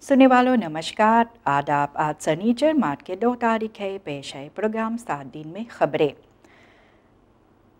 सुनने वालों नमस्कार, आदाब। आज सनीचर मार्च के 2 तारीख है। पेश है प्रोग्राम 7 दिन में खबरें।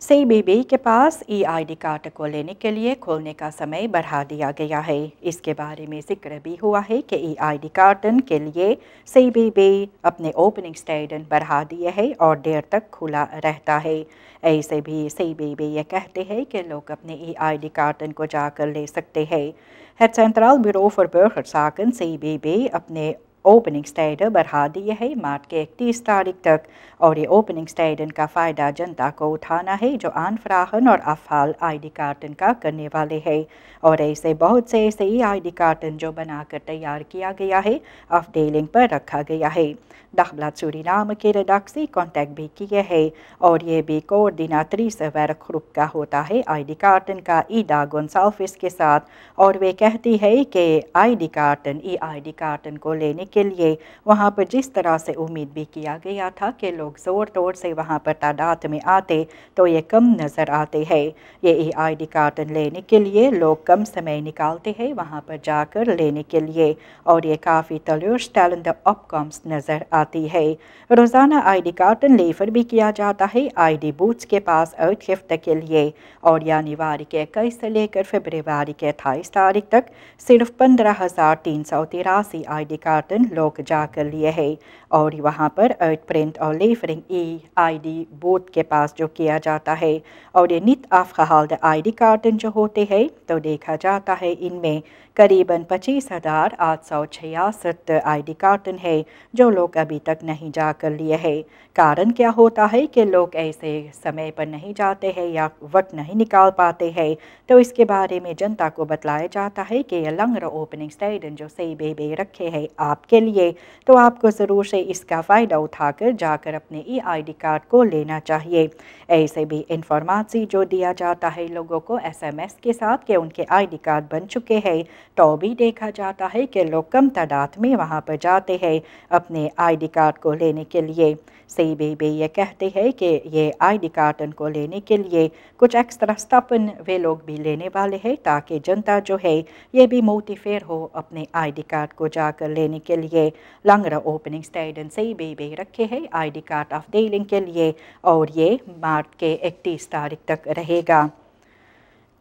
सीबीबी के पास ई-आईडी कार्ड को लेने के लिए खोलने का समय बढ़ा दिया गया है। इसके बारे में जिक्र भी हुआ है कि ई-आईडी कार्ड के लिए सीबीबी अपने ओपनिंग स्टेटमेंट बढ़ा दिए है और देर तक खुला रहता है। ऐसे भी सीबीबी ये कहते हैं कि लोग अपने ई-आईडी कार्ड को जाकर ले सकते हैं। Het Centraal Bureau voor Burgerzaken CBB अपने ओपनिंग स्टेटमेंट बढ़ा दिए है मार्च के 31 तारीख तक, और ये ओपनिंग स्टेटमेंट का फ़ायदा जनता को उठाना है जो आनफ्राहन और अफाल आईडी कार्ड का करने वाले हैं। और ऐसे बहुत से ऐसे ही आईडी कार्ड जो बनाकर तैयार किया गया है अफडेलिंग पर रखा गया है। Dagblad Suriname की रेडक्सी कॉन्टैक्ट भी किए हैं और ये भी कोऑर्डिनेट्रिस वर्कग्रुप का होता है आईडी कार्ड का ईडा गोंसाल्विस के साथ, और वे कहती है कि आईडी कार्ड ई-आईडी कार्ड को लेने के लिए वहाँ पर जिस तरह से उम्मीद भी किया गया था कि लोग ज़ोर तोड़ से वहाँ पर तादाद में आते, तो ये कम नज़र आते हैं। ये ई-आईडी कार्ड लेने के लिए लोग कम समय निकालते हैं वहाँ पर जाकर लेने के लिए, और ये काफ़ी teleurstellende opkomst नज़र आती है। रोज़ाना आईडी कार्ड लेफर भी किया जाता है आईडी बूथ्स के पास uitgift के लिए, और जनवरी के 21 से लेकर फरवरी के 28 तारीख तक सिर्फ 15,383 आईडी कार्ड लोग जाकर लिए हैं, और वहाँ पर प्रिंट और लेफरिंग ई-आईडी बूथ के पास जो किया जाता है। और ये नित afgehaald आईडी कार्ड जो होते हैं तो देखा जाता है इनमें करीबन 25,866 आईडी कार्ड है जो लोग अभी तक नहीं जाकर लिए हैं। कारण क्या होता है कि लोग ऐसे समय पर नहीं जाते हैं या वक्त नहीं निकाल पाते हैं, तो इसके बारे में जनता को बतलाया जाता है कि ये लंगर ओपनिंग स्टेटमेंट जो सीबीबी रखे हैं आपके लिए, तो आपको ज़रूर से इसका फ़ायदा उठाकर जाकर अपने ई-आईडी कार्ड को लेना चाहिए। ऐसे भी इंफॉर्मेशन जो दिया जाता है लोगों को SMS के साथ कि उनके आईडी कार्ड बन चुके हैं, तो भी देखा जाता है कि लोग कम तादाद में वहाँ पर जाते हैं अपने आईडी कार्ड को लेने के लिए। सीबीबी ये कहते हैं कि ये आईडी कार्ड को लेने के लिए कुछ एक्स्ट्रा स्टेपन वे लोग भी लेने वाले हैं ताकि जनता जो है ये भी मोटिवेट हो अपने आईडी कार्ड को जाकर लेने के लिए। लंगरा ओपनिंग स्टेटमेंट सीबीबी रखे हैं आईडी कार्ड अफडेलिंग के लिए, और ये मार्च के 31 तारीख तक रहेगा।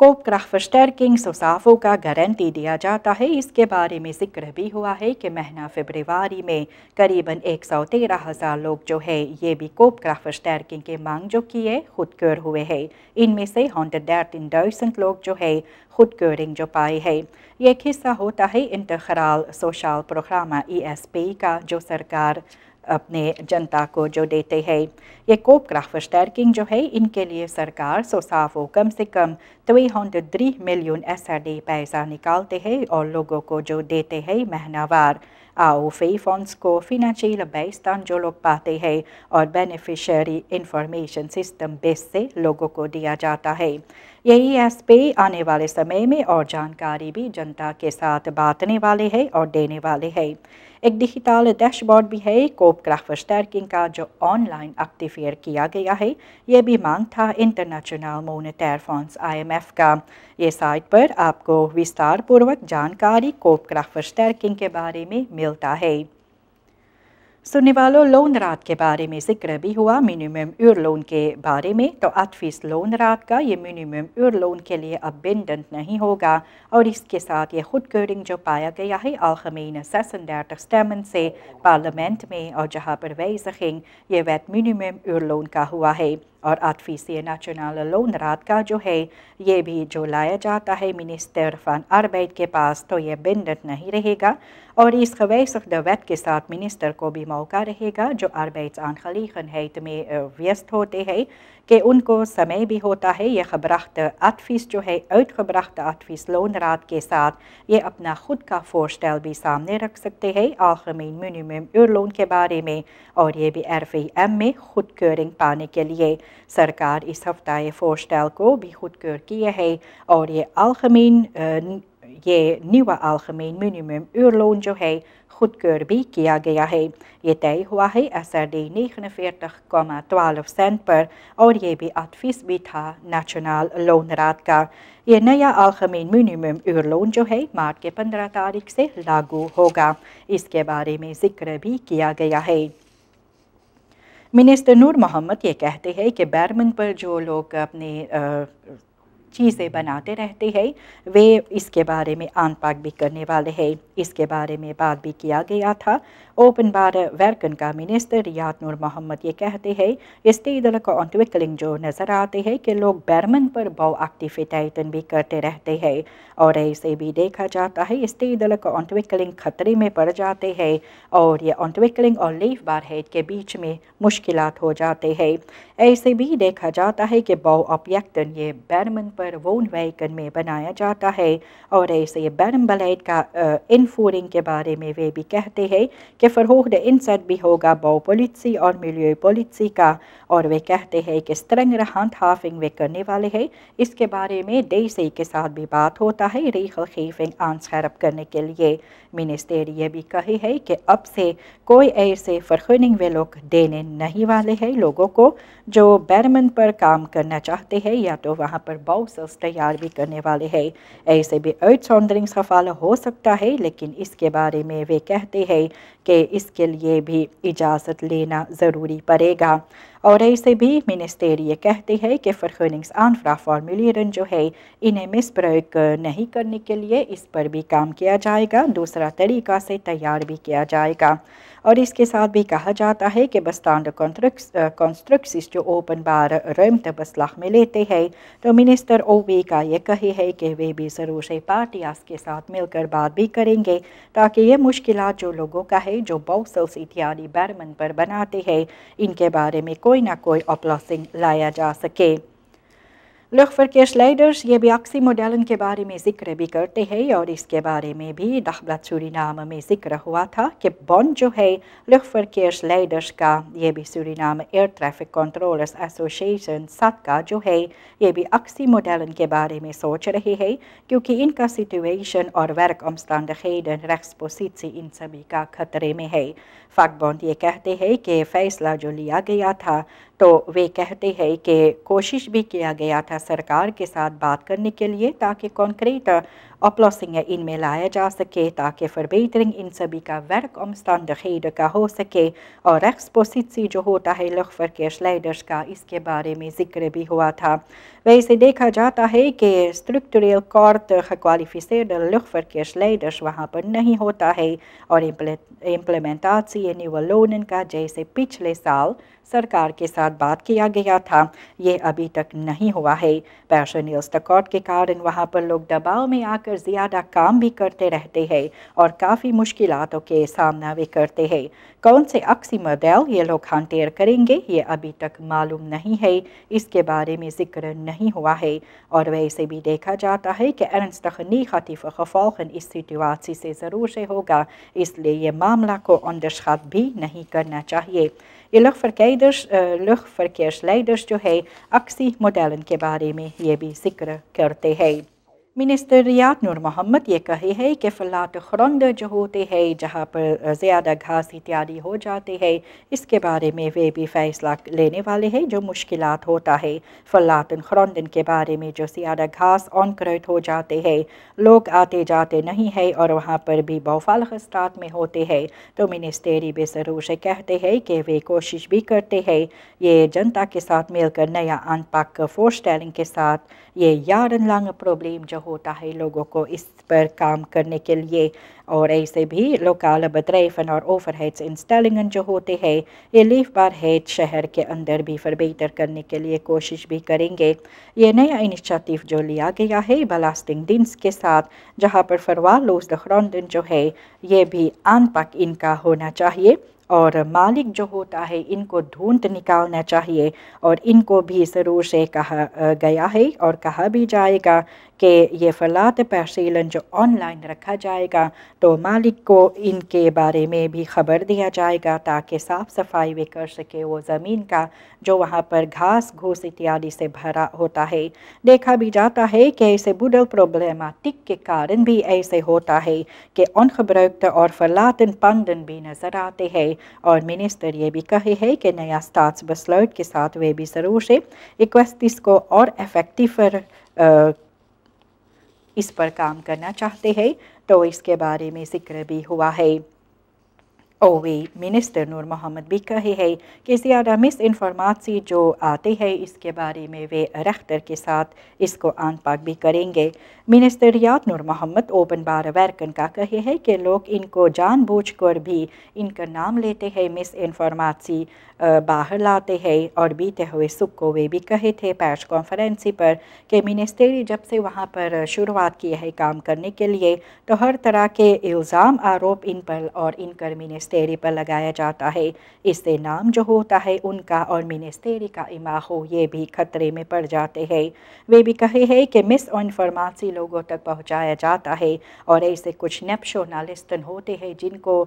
कोपkrachtversterking SOSAFO का गारंटी दिया जाता है। इसके बारे में जिक्र भी हुआ है कि महीना फरवरी में करीबन 113,000 लोग जो है ये भी कोपkrachtversterking के मांग जो किए खुदकुर हुए हैं। इनमें से 113,000 लोग जो है खुदकुरिंग जो पाए हैं। ये एक हिस्सा होता है इंतखराल सोशल प्रोग्राम ESP का जो सरकार अपने जनता को जो देते हैं। ये कोपkrachtversterking जो है इनके लिए सरकार SOSAFO कम से कम 203 मिलियन SRD पैसा निकालते हैं और लोगों को जो देते हैं महीनावार। AOV फंड्स को फिनेंशियल बैस्तान जो लोग पाते हैं और बेनिफिशियरी इंफॉर्मेशन सिस्टम बेस से लोगों को दिया जाता है। यही ESP आने वाले समय में और जानकारी भी जनता के साथ बांटने वाले हैं और देने वाले हैं। एक डिजिटल डैशबोर्ड भी है कोपkrachtversterking का जो ऑनलाइन एक्टिवेट किया गया है। ये भी मांग था इंटरनेशनल मॉनेटरी फंड्स IMF का। ये साइट पर आपको विस्तार पूर्वक जानकारी कोपkrachtversterking के बारे में मिलता है। सुनने वालों लोन रात के बारे में जिक्र भी हुआ मिनिमम उर लोन के बारे में, तो advies लोन रात का ये मिनिमम उर लोन के लिए अब बिंडेंट नहीं होगा, और इसके साथ ये खुदकुरिंग जो पाया गया है algemene 36 स्टेमन से पार्लियामेंट में, और जहाँ पर wijziging ये wet मिनिमम उर लोन का हुआ है। और advies नेशनल लोन रात का जो है ये भी जो लाया जाता है मिनिस्टर van arbeid के पास, तो ये बिंडेंट नहीं रहेगा, और इस gewijzigde wet के साथ मिनिस्टर को भी मौका रहेगा जो arbeidsaangelegenheid में व्यस्त होते हैं कि उनको समय भी होता है ये gebrachte advies जो है uitgebrachte advies लोनराad के साथ ये अपना खुद का voorstel भी सामने रख सकते हैं algemeen minimum uurloon के बारे में, और ये भी RVM में खुदकeuring पाने के लिए। सरकार इस हफ्ता ये voorstel को भी खुदकeur किए है, और ये algemeen یہ نیو الgemein minimum uurloon جو ہے خود کر بھی کیا گیا ہے۔ یہ طے ہوا ہے SRD 49,12 سینٹ پر اور یہ بھی 8% تھا نیشنل لون رات کا۔ یہ نیا الgemein minimum uurloon جو ہے مارچ کے 15 تاریخ سے لاگو ہوگا۔ اس کے بارے میں ذکر بھی کیا گیا ہے۔ منسٹر نور محمد یہ کہتے ہیں کہ بیرمن پر جو لوگ اپنے چیزیں بناتے رہتے ہیں وہ اس کے بارے میں آن پاک بھی کرنے والے ہیں۔ اس کے بارے میں بات بھی کیا گیا تھا۔ اوپن بار ورکن کا منسٹر ریاض نور محمد یہ کہتے ہیں استیدلک انٹوکلنگ جو نظر آتے ہیں کہ لوگ بیرمن پر بہو ایکٹیویٹیٹن بھی کرتے رہتے ہیں اور ایسے بھی دیکھا جاتا ہے استیدلک انٹوکلنگ خطرے میں پڑ جاتے ہیں اور یہ انٹوکلنگ اور لیف بار ہیڈ کے بیچ میں مشکلات ہو جاتے ہیں۔ ایسے بھی دیکھا جاتا ہے کہ بہو آبجیکٹن یہ بیرمن پر وون ویکن میں بنایا جاتا ہے اور ایسے یہ بیرم بلیڈ کا انفورنگ کے بارے میں وہ بھی کہتے ہیں کہ فرہوخت انسٹ بھی ہوگا بہو پولیسی اور ملیوی پولیسی کا اور وہ کہتے ہیں کہ سترنگر ہانڈ ہافنگ وہ کرنے والے ہیں۔ اس کے بارے میں دیسی کے ساتھ بھی بات ہوتا ہے ریخل خیفنگ آنس خراب کرنے کے لیے۔ منسٹر یہ بھی کہے ہے کہ اب سے کوئی ایسے فرخننگ وہ لوگ دینے نہیں والے ہیں لوگوں کو جو بیرمن پر کام کرنا چاہتے ہیں یا تو وہاں پر باؤسرز تیار بھی کرنے والے ہیں۔ ایسے بھی ارتھ ساؤنڈرنگ حوالہ ہو سکتا ہے لیکن اس کے بارے میں وہ کہتے ہیں کہ اس کے لیے بھی اجازت لینا ضروری پڑے گا۔ اور ایسے بھی منسٹر یہ کہتے ہیں کہ فرخننگز آن فرا فارمولیرن جو ہے انہیں مسپروگ نہیں کرنے کے لیے اس پر بھی کام کیا جائے گا، دوسرا طریقہ سے تیار بھی کیا جائے گا۔ اور اس کے ساتھ بھی کہا جاتا ہے کہ بستانڈ کنسٹرکسز جو اوپن بار رمت بسلاح میں لیتے ہیں تو منسٹر او بی کا یہ کہے ہے کہ وہ بھی ضرور سے پارٹیاز کے ساتھ مل کر بات بھی کریں گے تاکہ یہ مشکلات جو لوگوں کا ہے جو باؤسلز اتیادی بیرمن پر بناتے ہیں ان کے بارے میں کوئی نہ کوئی اپلاسنگ لایا جا سکے۔ لوگفرکیش لیڈرز یہ بھی اکسی ماڈلن کے بارے میں ذکر بھی کرتے ہیں اور اس کے بارے میں بھی دخبلت سورینام میں ذکر ہوا تھا کہ بونڈ جو ہے لوگفرکیش لیڈرز کا یہ بھی Suriname air traffic controllers association سات کا جو ہے یہ بھی اکسی ماڈلن کے بارے میں سوچ رہے ہیں کیونکہ ان کا سچویشن اور ورک امستانڈخیڈن ریکسپوسیٹسی ان سبھی کا خطرے میں ہے۔ فاک بونڈ یہ کہتے ہیں کہ فیصلہ جو لیا گیا تھا تو وہ کہتے ہیں کہ کوشش بھی کیا گیا تھا سرکار کے ساتھ بات کرنے کے لیے تاکہ کانکریٹ اپلاسنگ ان میں لایا جا سکے تاکہ فربیٹرنگ ان سبھی کا ورک امستانڈخید کا ہو سکے اور ریکسپوسیٹسی جو ہوتا ہے لوگفرکیش لیڈرز کا اس کے بارے میں ذکر بھی ہوا تھا۔ ویسے دیکھا جاتا ہے کہ اسٹرکچرل کارٹ کوالیفیسیڈ لوگفرکیش لیڈرز وہاں پر نہیں ہوتا ہے اور امپلیمنٹاسی نیول لونن کا جیسے پچھلے سال سرکار کے ساتھ بات کیا گیا تھا یہ ابھی تک نہیں ہوا ہے۔ پیرسونل سٹاکاٹ کے کارن وہاں پر لوگ دباؤ میں آ کر زیادہ کام بھی کرتے رہتے ہیں اور کافی مشکلاتوں کے سامنا بھی کرتے ہیں۔ کون سے اکسی ماڈل یہ لوگ ہانٹیر کریں گے یہ ابھی تک معلوم نہیں ہے، اس کے بارے میں ذکر نہیں ہوا ہے اور ویسے بھی دیکھا جاتا ہے کہ ارنسٹخنی خطیف خفالخن اس سچویشن سے ضرور سے ہوگا اس لیے یہ معاملہ کو اندرشخط بھی نہیں کرنا چاہیے۔ یہ لوگفرکیش لیڈرز جو ہے اکسی ماڈلن کے بارے میں یہ بھی ذکر کرتے ہیں۔ منسٹر ریاض نور محمد یہ کہے ہے کہ فلات خرند جو ہوتے ہیں جہاں پر زیادہ گھاس اتیادی ہو جاتے ہیں اس کے بارے میں وہ بھی فیصلہ لینے والے ہیں جو مشکلات ہوتا ہے۔ فلاتن خرندن کے بارے میں جو زیادہ گھاس آنکریٹ ہو جاتے ہیں لوگ آتے جاتے نہیں ہیں اور وہاں پر بھی بوفال خستات میں ہوتے ہیں تو منسٹری بے ضرور سے کہتے ہیں کہ وہ کوشش بھی کرتے ہیں یہ جنتا کے ساتھ مل کر نیا ان پاک فورس ٹیلنگ کے ساتھ یہ یارن لانگ پرابلم جو ہوتا ہے لوگوں کو اس پر کام کرنے کے لیے اور ایسے بھی لوکال بدریفن اور اوور ہیڈس انسٹالنگن جو ہوتے ہیں یہ لیف بار ہیڈ شہر کے اندر بھی فربیٹر کرنے کے لیے کوشش بھی کریں گے۔ یہ نیا انیشیٹیو جو لیا گیا ہے بلاسٹنگ دنس کے ساتھ جہاں پر فروال لوز دخراندن جو ہے یہ بھی ان پاک ان کا ہونا چاہیے اور مالک جو ہوتا ہے ان کو ڈھونڈ نکالنا چاہیے اور ان کو بھی ضرور سے کہا گیا ہے اور کہا بھی جائے گا کہ یہ فلات پیرسیلن جو آن لائن رکھا جائے گا तो मालिक को इनके बारे में भी खबर दिया जाएगा ताकि साफ़ सफाई वे कर सके वो ज़मीन का जो वहाँ पर घास घूस इत्यादि से भरा होता है। देखा भी जाता है कि ऐसे बुडल प्रॉब्लमेटिक के कारण भी ऐसे होता है कि ongebruikte और verlaten panden भी नज़र आते हैं। और मिनिस्टर ये भी कहे है कि नया staatsbesluit के साथ वे भी ज़रूर से इक्वेस्टिस को और इफेक्टिवर इस पर काम करना चाहते हैं, तो इसके बारे में जिक्र भी हुआ है। वे मिनिस्टर नूर मोहम्मद भी कहे है कि ज़्यादा मिस इन्फॉर्मेशन जो आते हैं इसके बारे में वे रख्तर के साथ इसको आनपाक भी करेंगे। मिनिस्टर रियाद नूर मोहम्मद ओपन बार वर्कन का कहे है कि लोग इनको जानबूझकर भी इनका नाम लेते हैं, मिस इन्फॉर्मेशन बाहर लाते हैं। और बीते हुए सुख को वे भी कहे थे प्रेस कॉन्फ्रेंस पर कि मिनिस्ट्री जब से वहाँ पर शुरुआत की है काम करने के लिए तो हर तरह के इल्ज़ाम आरोप इन पर और इनकर मिनिस्ट्री पर लगाया जाता है। इससे नाम जो होता है उनका और मिनिस्ट्री का इमाहो ये भी खतरे में पड़ जाते हैं। वे भी कहे हैं कि मिस इन्फॉर्मेशन लोगों तक पहुँचाया जाता है और ऐसे कुछ नेशनलिस्टन होते हैं जिनको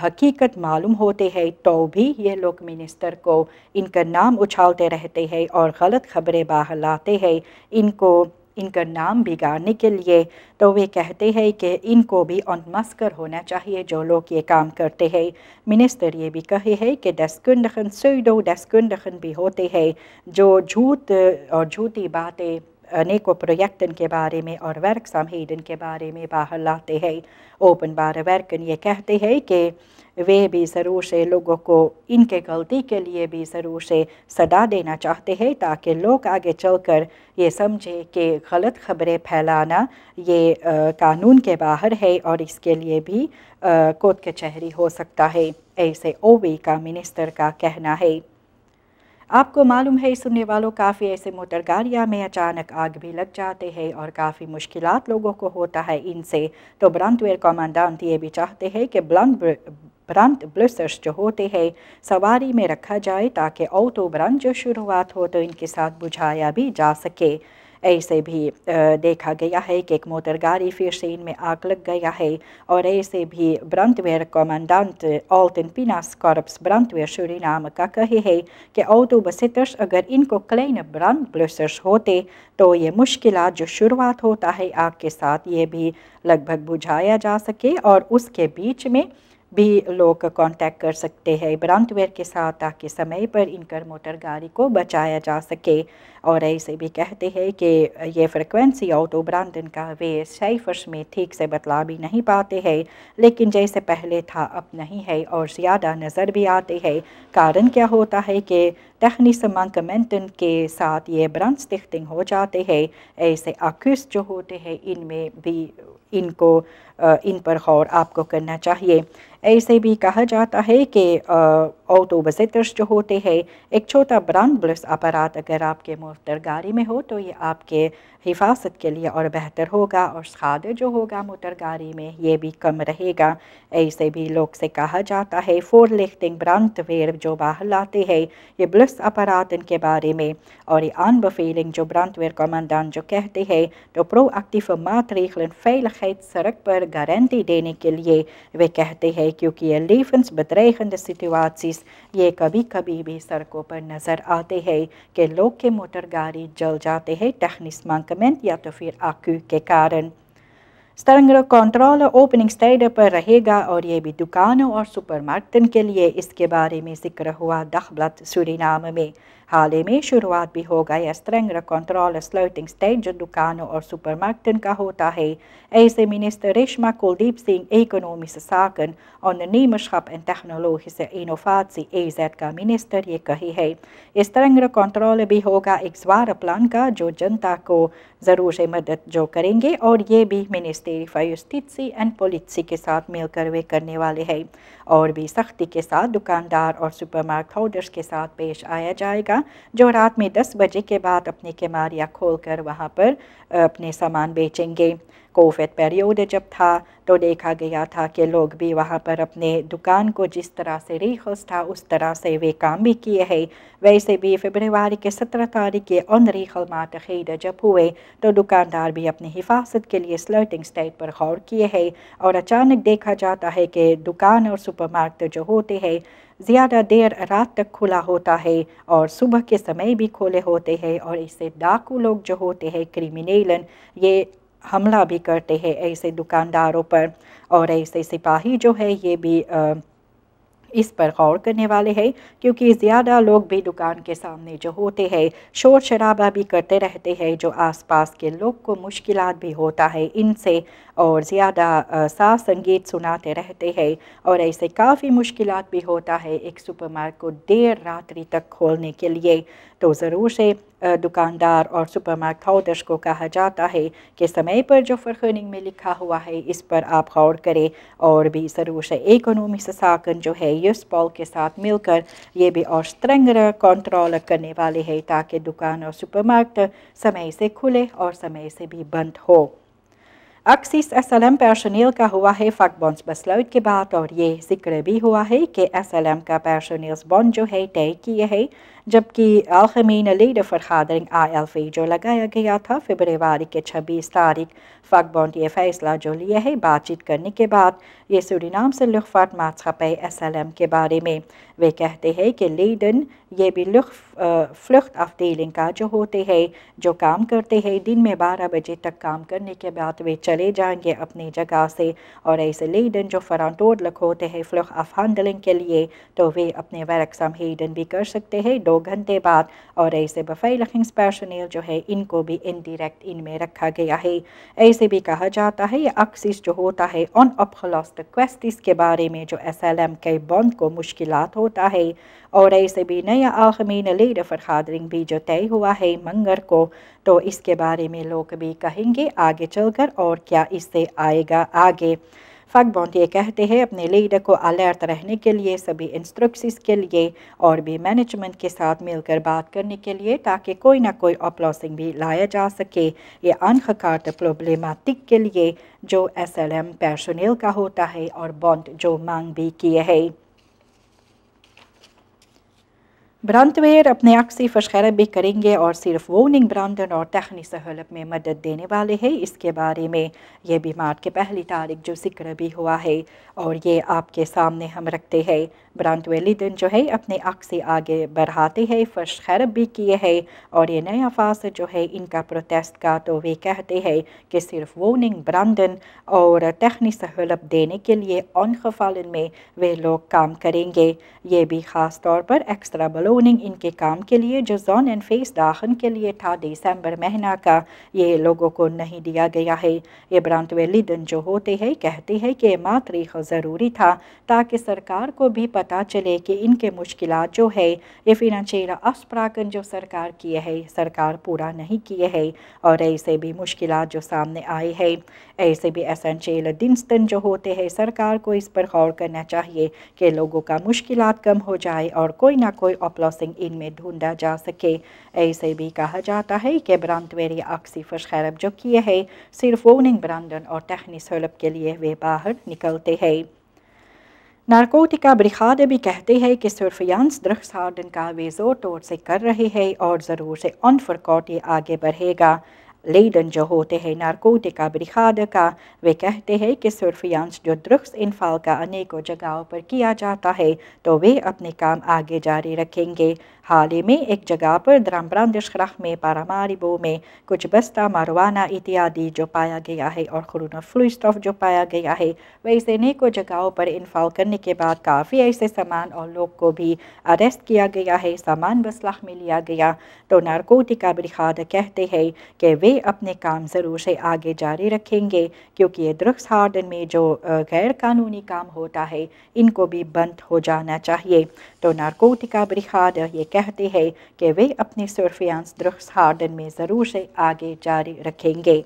हकीकत मालूम होते हैं तो भी ये लोग मिनिस्टर को इनका नाम उछालते रहते हैं और ग़लत खबरें बाहर लाते हैं इनका नाम बिगाड़ने के लिए। तो वे कहते हैं कि इनको भी उनमस्कर होना चाहिए जो लोग ये काम करते हैं। मिनिस्टर ये भी कहे है कि deskundigen pseudo deskundigen भी होते हैं जो झूठ और झूठी बातें अनेकों प्रोजेक्टन के बारे में और werkzaamheden के बारे में बाहर लाते हैं। ओपन बार वर्कन ये कहते हैं कि वे भी ज़रूर से लोगों को इनके गलती के लिए भी ज़रूर से सदा देना चाहते हैं ताकि लोग आगे चलकर ये समझे कि गलत खबरें फैलाना ये कानून के बाहर है और इसके लिए भी कोर्ट कचहरी हो सकता है, ऐसे ओवी का मिनिस्टर का कहना है। आपको मालूम है सुनने वालों, काफ़ी ऐसे मोटर गाड़ियाँ में अचानक आग भी लग जाते हैं और काफ़ी मुश्किलात लोगों को होता है इनसे। तो ब्रांडवेयर कमांडेंट ये भी चाहते हैं कि ब्रांड ब्लसर्स जो होते हैं सवारी में रखा जाए ताकि ऑटो ब्रांड जो शुरुआत हो तो इनके साथ बुझाया भी जा सके। ऐसे भी देखा गया है कि एक मोटर गाड़ी फिर से इनमें आग लग गया है और ऐसे भी ब्रांडवेयर कमांडेंट ऑल्टन पिनास कॉर्प्स ब्रांडवेयर सूरीनाम का कहे है कि ऑटो बसिटर्स अगर इनको क्लेन ब्रांड ब्लसर्स होते तो ये मुश्किलात जो शुरुआत होता है आग के साथ ये भी लगभग बुझाया जा सके और उसके बीच में भी लोग कांटेक्ट कर सकते हैं ब्रांडवेयर के साथ ताकि समय पर इनकर मोटर गाड़ी को बचाया जा सके। और ऐसे भी कहते हैं कि ये फ्रिक्वेंसी ऑटो ब्रांडन का वे साइफर्स में ठीक से बतला भी नहीं पाते हैं, लेकिन जैसे पहले था अब नहीं है और ज़्यादा नज़र भी आते हैं। कारण क्या होता है कि टेक्निस मांकमेंटन के साथ ये ब्रांड स्टिख्टिंग हो जाते हैं। ऐसे आक्यूस जो होते हैं इनमें भी इन पर गौर आपको करना चाहिए। ऐसे भी कहा जाता है कि ऑटो बसिटर्स जो होते हैं एक छोटा ब्रांड ब्लस अपराध अगर आपके मोटर गाड़ी में हो तो ये आपके हिफाजत के लिए और बेहतर होगा और खादे जो होगा मोटर गाड़ी में ये भी कम रहेगा। ऐसे भी लोग से कहा जाता है फोरलिफ्टिंग ब्रांडवेयर जो बाहर लाते हैं ये ब्लस अपराधन के बारे में और ये आनबेवेलिंग जो ब्रांडवेयर कमांडेंट जो कहते हैं तो प्रोएक्टिव maatregelen veiligheid सड़क पर गारंटी देने के लिए वे कहते हैं क्योंकि ये levensbedreigende सिचुएशंस ये कभी कभी भी सड़कों पर नज़र आते हैं कि लोग के मोटर गाड़ी जल जाते हैं टेक्निस मांकमेंट या तो फिर आक्यू के कारण। स्ट्रेंगर कंट्रोल ओपनिंग स्टेड पर रहेगा और ये भी दुकानों और सुपरमार्केट के लिए इसके बारे में जिक्र हुआ दखब्लत सूरीनाम में। हाल ही में शुरुआत भी हो गया स्ट्रेंगर कंट्रोल स्लूटिंग स्टेड जो दुकानों और सुपरमार्केट का होता है। ऐसे मिनिस्टर रेशमा कुलदीप सिंह इकोनॉमिस साकन ondernemerschap en technologische innovatie EZ का मिनिस्टर ये कही है। स्ट्रेंगर कंट्रोल भी होगा एक zware प्लान का जो जनता को ज़रूर से मदद जो करेंगे और ये भी ministry for justice and police के साथ मिलकर वे करने वाले हैं और भी सख्ती के साथ दुकानदार और सुपरमार्केट होल्डर्स के साथ पेश आया जाएगा जो रात में 10 बजे के बाद अपनी केमारियाँ खोलकर वहाँ पर अपने सामान बेचेंगे। कोविड पीरियड जब था तो देखा गया था कि लोग भी वहाँ पर अपने दुकान को जिस तरह से रीखस था उस तरह से वे काम भी किए हैं। वैसे भी फरवरी के 17 तारीख के अन रीखल मातखीद जब हुए तो दुकानदार भी अपनी हिफाजत के लिए स्लर्टिंग स्टेट पर गौर किए हैं और अचानक देखा जाता है कि दुकान और सुपरमार्केट जो होते हैं ज़्यादा देर रात तक खुला होता है और सुबह के समय भी खुले होते हैं और इससे डाकू लोग जो होते हैं क्रिमिनल ये हमला भी करते हैं ऐसे दुकानदारों पर। और ऐसे सिपाही जो है ये भी इस पर गौर करने वाले हैं क्योंकि ज़्यादा लोग भी दुकान के सामने जो होते हैं शोर शराबा भी करते रहते हैं जो आसपास के लोग को मुश्किलात भी होता है इनसे और ज़्यादा साफ संगीत सुनाते रहते हैं और ऐसे काफ़ी मुश्किलात भी होता है एक सुपरमार्केट को देर रात्रि तक खोलने के लिए। तो ज़रूर से दुकानदार और सुपरमार्केट होल्डर्स को कहा जाता है कि समय पर जो फ़रखनिंग में लिखा हुआ है इस पर आप गौर करें और भी ज़रूर से इकोनॉमी साकन जो है यूसपॉल के साथ मिलकर ये भी और स्ट्रेंगर कंट्रोल करने वाले हैं ताकि दुकान और सुपरमार्केट समय से खुले और समय से भी बंद हो। अक्सिस SLM पर्सोनेल का हुआ है फ़क बॉन्स बसलौट के बाद और ये जिक्र भी हुआ है कि SLM का पर्सोनेल बॉन्ड जो है तय किए है जबकि अलखमीन लीडर फरहादरिंग ILF जो लगाया गया था फरवरी के 26 तारीख फ़क बॉन्ड ये फैसला जो लिया है बातचीत करने के बाद ये सूरीनाम से लुख्फात मातखपे SLM के बारे में वे कहते हैं कि लीडन ये भी फ्लुख्त अफडीलिंग का जो होते हैं जो काम करते हैं दिन में 12 बजे तक काम करने के बाद वे चले जाएंगे अपनी जगह से और ऐसे लीडन जो फरानटोड लग होते हैं फ्लुख्त अफ हैंडलिंग के लिए तो वे अपने वर्कसम हीडन भी कर सकते हैं 2 घंटे बाद और ऐसे बफेलखिंग्स पर्सोनेल जो है इनको भी इनडायरेक्ट इनमें रखा गया है। ऐसे भी कहा जाता है ये अक्सिस जो होता है ऑन अपखलास्त क्वेस्टिस के बारे में जो SLM के बॉन्ड को मुश्किलात होता है और ऐसे भी नया आखमीन लीडर फरहादरिंग भी जो तय हुआ है मंगर को तो इसके बारे में लोग भी कहेंगे आगे चलकर और क्या इससे आएगा आगे। फ़क बॉन्ड ये कहते हैं अपने लीडर को अलर्ट रहने के लिए सभी इंस्ट्रक्शंस के लिए और भी मैनेजमेंट के साथ मिलकर बात करने के लिए ताकि कोई ना कोई अपलॉसिंग भी लाया जा सके ये अनखकार्ट प्रॉब्लमेटिक के लिए जो SLM पर्सोनेल का होता है और बॉन्ड जो मांग भी किए है। ब्रांडवेयर अपने अक्सी फशखैरत भी करेंगे और सिर्फ वोनिंग ब्रांडन और तखनी सहूलत में मदद देने वाले हैं इसके बारे में ये भी मार्च के 1 तारीख जो जिक्र भी हुआ है और ये आपके सामने हम रखते हैं। ब्रांडवेयर लीडन जो है अपने अक्सी आगे बढ़ाते हैं फशखैरत भी किए हैं और ये नया फास जो है इनका प्रोटेस्ट का तो वे कहते हैं कि सिर्फ वोनिंग ब्रांडन और तखनी सहूलत देने के लिए ऑन खफालन में वे लोग काम करेंगे। ये भी ख़ास तौर पर एक्स्ट्रा बलूनिंग इनके काम के लिए जो जोन एंड फेस दाखन के लिए था दिसंबर महीना का ये लोगों को नहीं दिया गया है। ये ब्रांडवेयर लीडन जो होते हैं कहते हैं कि मातरीख ज़रूरी था ताकि सरकार को भी पता चले कि इनके मुश्किलात जो है ये फिनंशियल अस्प्राकन जो सरकार किए है सरकार पूरा नहीं किए है और ऐसे भी मुश्किलात जो सामने आए हैं। ऐसे भी एसेंशियल दिनस्तन जो होते हैं सरकार को इस पर गौर करना चाहिए कि लोगों का मुश्किलात कम हो जाए और कोई ना कोई अपलॉसिंग इनमें ढूंढा जा सके। ऐसे भी कहा जाता है कि ब्रांडवेयर अक्सी फशखैरब जो किए है सिर्फ वोनिंग ब्रांडन और तखनी सहूलत के लिए वे बाहर निकलते हैं। नारकोटिका ब्रिखादे भी कहते हैं कि सर्फियांस ड्रग्स हार्डन का वे जोर तौर से कर रहे हैं और ज़रूर से ऑन फरकॉट ये आगे बढ़ेगा। लीडन जो होते हैं नारकोटिका ब्रिखादे का वे कहते हैं कि सर्फियांस जो ड्रग्स इनफाल का अनेकों जगहों पर किया जाता है तो वे अपने काम आगे जारी रखेंगे। हाल ही में एक जगह पर द्राम्ब्रांडशख्रख में पारामारिबो में कुछ बस्ता मारवाना इत्यादि जो पाया गया है और खुरूना फ्लूस्टॉफ जो पाया गया है वैसे अनेकों जगहों पर इनफाल करने के बाद काफ़ी ऐसे सामान और लोग को भी अरेस्ट किया गया है सामान बसलाख में लिया गया। तो नारकोटिका ब्रिखाद कहते हैं कि वे अपने काम ज़रूर से आगे जारी रखेंगे क्योंकि ये ड्रग्स हार्डन में जो गैर कानूनी काम होता है इनको भी बंद हो जाना चाहिए। तो नारकोटिका ब्रिखाद ये कहते हैं कि वे अपनी सर्फियांस ड्रग्स हार्डन में ज़रूर से आगे जारी रखेंगे।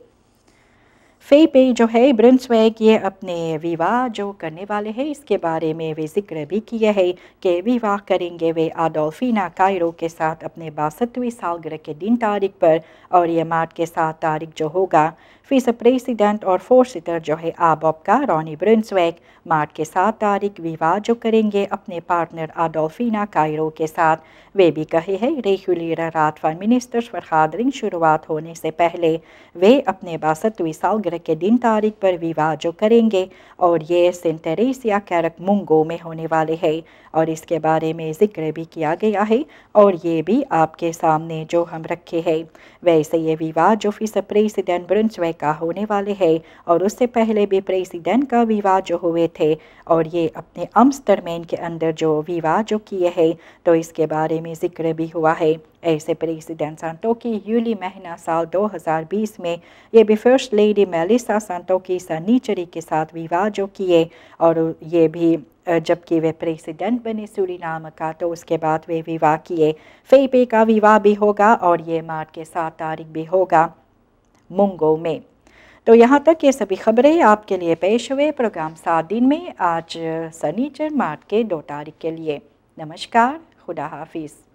फेपे जो है ब्रुन्सविक ये अपने विवाह जो करने वाले हैं इसके बारे में वे जिक्र भी किए हैं कि विवाह करेंगे वे आडोल्फिना कायरो के साथ अपने 62वीं सालगिरह के दिन तारीख पर और ये मार्च के 7 तारीख जो होगा। विस प्रेसिडेंट और फोर्सिटर जो है आबॉप का रॉनी ब्रुन्सविक मार्च के 7 तारीख विवाह जो करेंगे अपने पार्टनर अडोल्फिना कायरो के साथ। वे भी कहे हैं रेगुलर रात फन मिनिस्टर्स फरहादरिंग शुरुआत होने से पहले वे अपने 62वीं सालगिरह के दिन तारीख पर विवाह जो करेंगे और ये सेंट टेरेसिया कैरक मुंगो में होने वाले हैं और इसके बारे में जिक्र भी किया गया है और ये भी आपके सामने जो हम रखे हैं। वैसे ये विवाह जो विस प्रेसिडेंट ब्रुन्सविक का होने वाले हैं और उससे पहले भी प्रेसिडेंट का विवाह जो हुए थे और ये अपने अम्स्टरमैन के अंदर जो विवाह जो किए हैं तो इसके बारे में जिक्र भी हुआ है। ऐसे प्रेसिडेंट सांतोकी यूली महीना साल 2020 में ये भी फर्स्ट लेडी मेलिसा सांतोकी सनीचरी के साथ विवाह जो किए और ये भी जबकि वे प्रेसिडेंट बने सूरीनाम का तो उसके बाद वे विवाह किए। फेपे का विवाह भी होगा और ये मार्च के 7 तारीख भी होगा मुंगो में। तो यहाँ तक ये सभी खबरें आपके लिए पेश हुए प्रोग्राम 7 दिन में आज सनीचर मार्च के 2 तारीख के लिए। नमस्कार, खुदा हाफिज़।